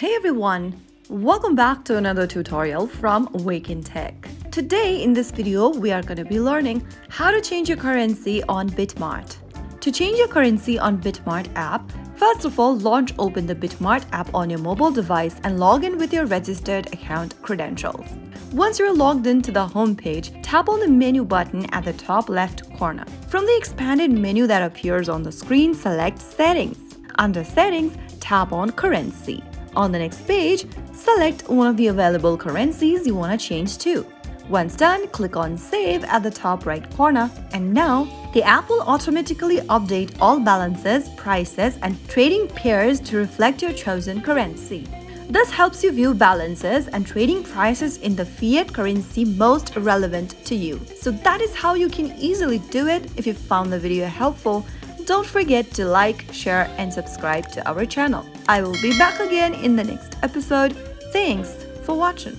Hey everyone! Welcome back to another tutorial from Wake&Tech. Today in this video, we are going to be learning how to change your currency on BitMart. To change your currency on BitMart app, first of all, open the BitMart app on your mobile device and log in with your registered account credentials. Once you're logged into the home page, tap on the menu button at the top left corner. From the expanded menu that appears on the screen, select Settings. Under Settings, tap on Currency. On the next page, select one of the available currencies you want to change to. Once done, click on Save at the top right corner, and now the app will automatically update all balances, prices, and trading pairs to reflect your chosen currency. This helps you view balances and trading prices in the fiat currency most relevant to you. So that is how you can easily do it. If you found the video helpful, don't forget to like, share, and subscribe to our channel. I will be back again in the next episode. Thanks for watching.